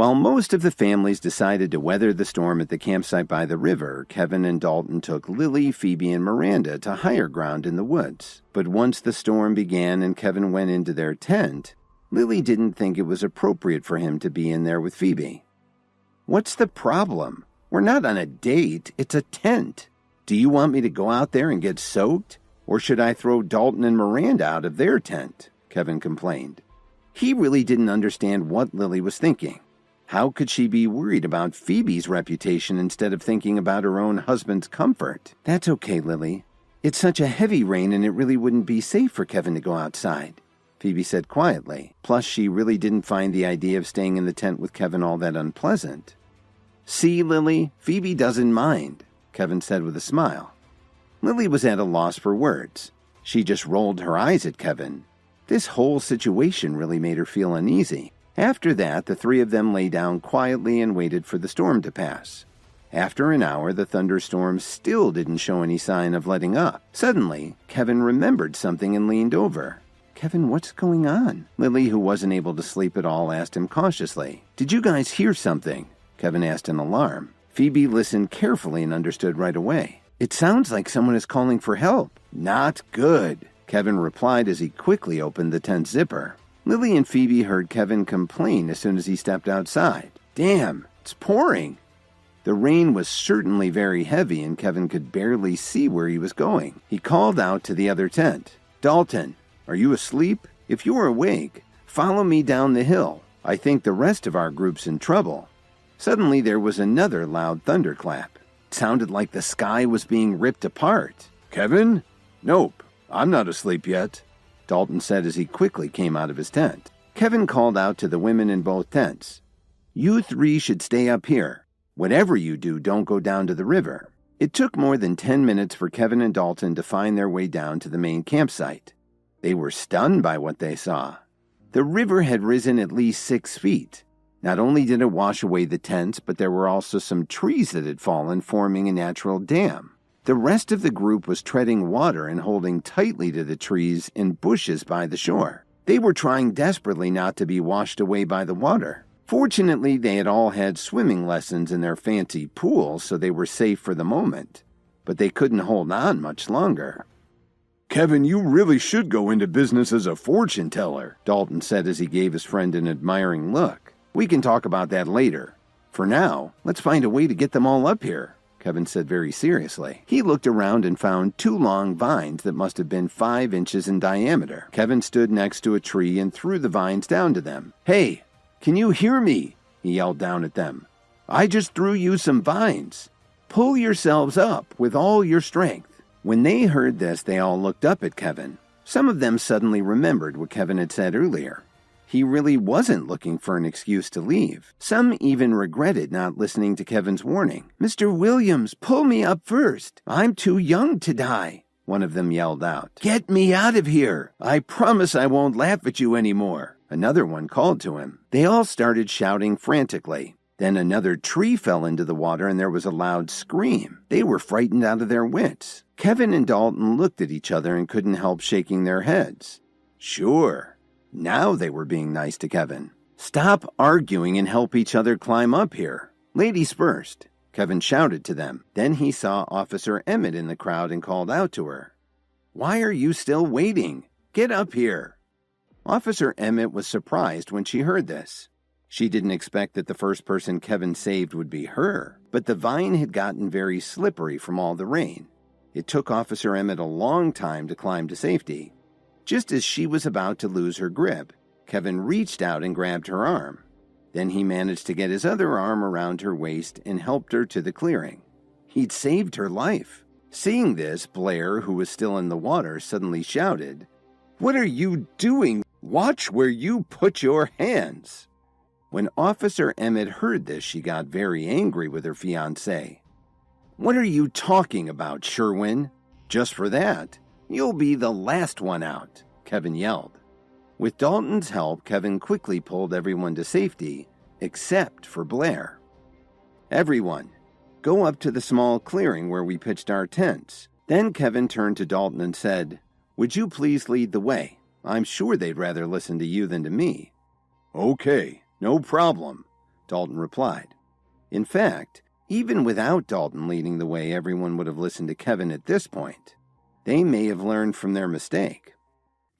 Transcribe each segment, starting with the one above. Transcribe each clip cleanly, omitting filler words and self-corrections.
While most of the families decided to weather the storm at the campsite by the river, Kevin and Dalton took Lily, Phoebe, and Miranda to higher ground in the woods. But once the storm began and Kevin went into their tent, Lily didn't think it was appropriate for him to be in there with Phoebe. "What's the problem? We're not on a date, it's a tent. Do you want me to go out there and get soaked? Or should I throw Dalton and Miranda out of their tent?" Kevin complained. He really didn't understand what Lily was thinking. How could she be worried about Phoebe's reputation instead of thinking about her own husband's comfort? "That's okay, Lily. It's such a heavy rain and it really wouldn't be safe for Kevin to go outside," Phoebe said quietly. Plus, she really didn't find the idea of staying in the tent with Kevin all that unpleasant. "See, Lily, Phoebe doesn't mind," Kevin said with a smile. Lily was at a loss for words. She just rolled her eyes at Kevin. This whole situation really made her feel uneasy. After that, the three of them lay down quietly and waited for the storm to pass. After an hour, the thunderstorm still didn't show any sign of letting up. Suddenly, Kevin remembered something and leaned over. "Kevin, what's going on?" Lily, who wasn't able to sleep at all, asked him cautiously. "Did you guys hear something?" Kevin asked in alarm. Phoebe listened carefully and understood right away. "It sounds like someone is calling for help." "Not good," Kevin replied as he quickly opened the tent zipper. Lily and Phoebe heard Kevin complain as soon as he stepped outside. "Damn, it's pouring." The rain was certainly very heavy and Kevin could barely see where he was going. He called out to the other tent. "Dalton, are you asleep? If you're awake, follow me down the hill. I think the rest of our group's in trouble." Suddenly there was another loud thunderclap. It sounded like the sky was being ripped apart. "Kevin? Nope, I'm not asleep yet," Dalton said as he quickly came out of his tent. Kevin called out to the women in both tents. "You three should stay up here. Whatever you do, don't go down to the river." It took more than 10 minutes for Kevin and Dalton to find their way down to the main campsite. They were stunned by what they saw. The river had risen at least 6 feet. Not only did it wash away the tents, but there were also some trees that had fallen, forming a natural dam. The rest of the group was treading water and holding tightly to the trees and bushes by the shore. They were trying desperately not to be washed away by the water. Fortunately, they had all had swimming lessons in their fancy pools, so they were safe for the moment. But they couldn't hold on much longer. "Kevin, you really should go into business as a fortune teller," Dalton said as he gave his friend an admiring look. "We can talk about that later. For now, let's find a way to get them all up here," Kevin said very seriously. He looked around and found 2 long vines that must have been 5 inches in diameter. Kevin stood next to a tree and threw the vines down to them. "Hey, can you hear me?" he yelled down at them. "I just threw you some vines. Pull yourselves up with all your strength." When they heard this, they all looked up at Kevin. Some of them suddenly remembered what Kevin had said earlier. He really wasn't looking for an excuse to leave. Some even regretted not listening to Kevin's warning. "Mr. Williams, pull me up first. I'm too young to die," one of them yelled out. "Get me out of here. I promise I won't laugh at you anymore," another one called to him. They all started shouting frantically. Then another tree fell into the water and there was a loud scream. They were frightened out of their wits. Kevin and Dalton looked at each other and couldn't help shaking their heads. Sure. Now they were being nice to Kevin. "Stop arguing and help each other climb up here. Ladies first," Kevin shouted to them. Then he saw Officer Emmett in the crowd and called out to her. "Why are you still waiting? Get up here." Officer Emmett was surprised when she heard this. She didn't expect that the first person Kevin saved would be her, but the vine had gotten very slippery from all the rain. It took Officer Emmett a long time to climb to safety. Just as she was about to lose her grip, Kevin reached out and grabbed her arm. Then he managed to get his other arm around her waist and helped her to the clearing. He'd saved her life. Seeing this, Blair, who was still in the water, suddenly shouted, "What are you doing? Watch where you put your hands." When Officer Emmett heard this, she got very angry with her fiancé. "What are you talking about, Sherwin? Just for that, you'll be the last one out," Kevin yelled. With Dalton's help, Kevin quickly pulled everyone to safety, except for Blair. "Everyone, go up to the small clearing where we pitched our tents." Then Kevin turned to Dalton and said, "Would you please lead the way? I'm sure they'd rather listen to you than to me." "Okay, no problem," Dalton replied. In fact, even without Dalton leading the way, everyone would have listened to Kevin at this point. They may have learned from their mistake.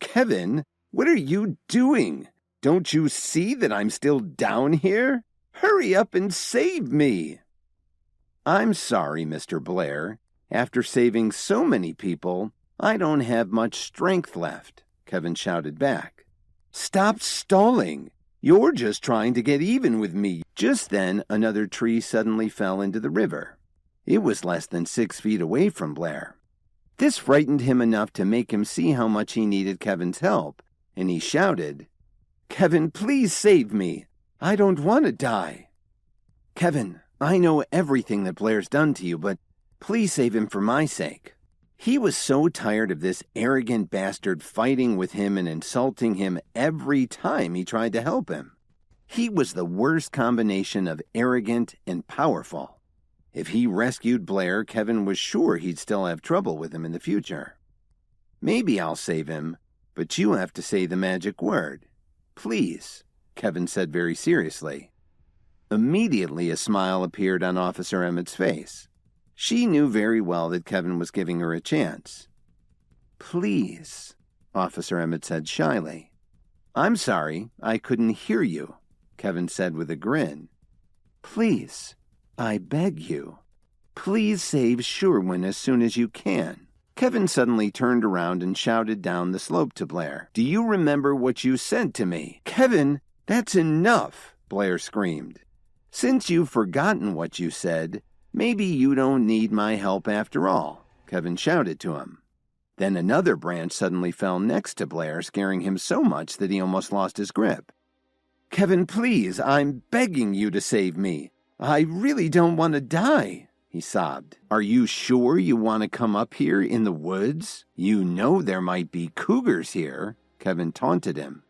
Kevin, what are you doing? Don't you see that I'm still down here? Hurry up and save me! I'm sorry, Mr. Blair. After saving so many people, I don't have much strength left, Kevin shouted back. Stop stalling! You're just trying to get even with me. Just then, another tree suddenly fell into the river. It was less than 6 feet away from Blair. This frightened him enough to make him see how much he needed Kevin's help, and he shouted, Kevin, please save me. I don't want to die. Kevin, I know everything that Blair's done to you, but please save him for my sake. He was so tired of this arrogant bastard fighting with him and insulting him every time he tried to help him. He was the worst combination of arrogant and powerful. If he rescued Blair, Kevin was sure he'd still have trouble with him in the future. Maybe I'll save him, but you have to say the magic word. Please, Kevin said very seriously. Immediately a smile appeared on Officer Emmett's face. She knew very well that Kevin was giving her a chance. Please, Officer Emmett said shyly. I'm sorry, I couldn't hear you, Kevin said with a grin. Please, I beg you. Please save Sherwin as soon as you can. Kevin suddenly turned around and shouted down the slope to Blair. Do you remember what you said to me? Kevin, that's enough, Blair screamed. Since you've forgotten what you said, maybe you don't need my help after all, Kevin shouted to him. Then another branch suddenly fell next to Blair, scaring him so much that he almost lost his grip. Kevin, please, I'm begging you to save me. I really don't want to die, he sobbed. Are you sure you want to come up here in the woods? You know there might be cougars here, Kevin taunted him.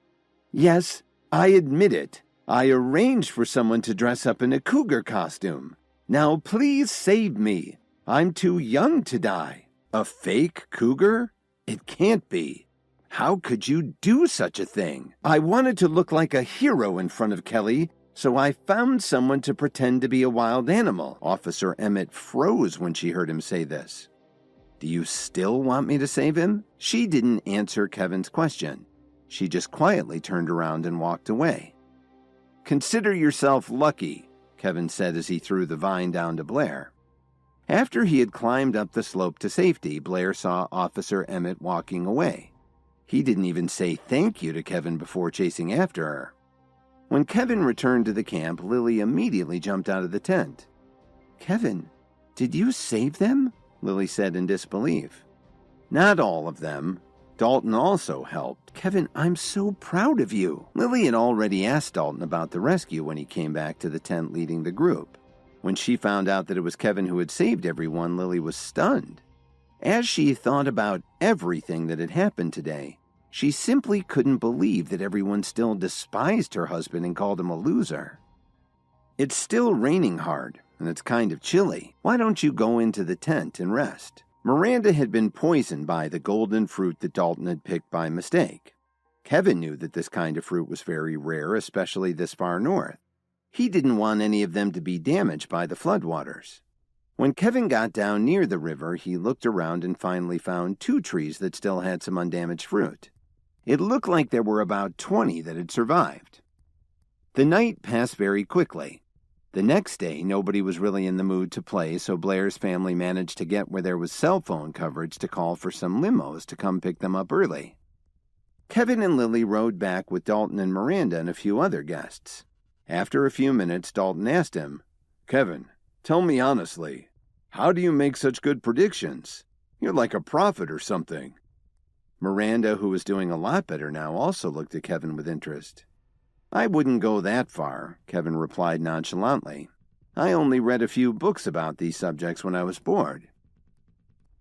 Yes, I admit it. I arranged for someone to dress up in a cougar costume. Now please save me. I'm too young to die. A fake cougar? It can't be. How could you do such a thing? I wanted to look like a hero in front of Kelly, so I found someone to pretend to be a wild animal. Officer Emmett froze when she heard him say this. Do you still want me to save him? She didn't answer Kevin's question. She just quietly turned around and walked away. Consider yourself lucky, Kevin said as he threw the vine down to Blair. After he had climbed up the slope to safety, Blair saw Officer Emmett walking away. He didn't even say thank you to Kevin before chasing after her. When Kevin returned to the camp, Lily immediately jumped out of the tent. Kevin, did you save them? Lily said in disbelief. Not all of them. Dalton also helped. Kevin, I'm so proud of you. Lily had already asked Dalton about the rescue when he came back to the tent leading the group. When she found out that it was Kevin who had saved everyone, Lily was stunned. As she thought about everything that had happened today, she simply couldn't believe that everyone still despised her husband and called him a loser. It's still raining hard, and it's kind of chilly. Why don't you go into the tent and rest? Miranda had been poisoned by the golden fruit that Dalton had picked by mistake. Kevin knew that this kind of fruit was very rare, especially this far north. He didn't want any of them to be damaged by the floodwaters. When Kevin got down near the river, he looked around and finally found 2 trees that still had some undamaged fruit. It looked like there were about 20 that had survived. The night passed very quickly. The next day, nobody was really in the mood to play, so Blair's family managed to get where there was cell phone coverage to call for some limos to come pick them up early. Kevin and Lily rode back with Dalton and Miranda and a few other guests. After a few minutes, Dalton asked him, Kevin, tell me honestly, how do you make such good predictions? You're like a prophet or something. Miranda, who was doing a lot better now, also looked at Kevin with interest. I wouldn't go that far, Kevin replied nonchalantly. I only read a few books about these subjects when I was bored.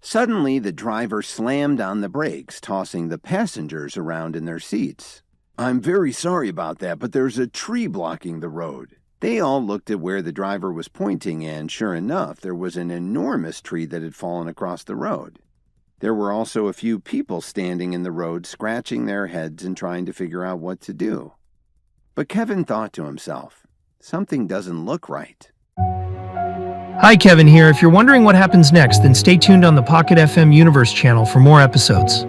Suddenly, the driver slammed on the brakes, tossing the passengers around in their seats. I'm very sorry about that, but there's a tree blocking the road. They all looked at where the driver was pointing, and sure enough, there was an enormous tree that had fallen across the road. There were also a few people standing in the road, scratching their heads and trying to figure out what to do. But Kevin thought to himself, Something doesn't look right. Hi, Kevin here. If you're wondering what happens next, then stay tuned on the Pocket FM Universe channel for more episodes.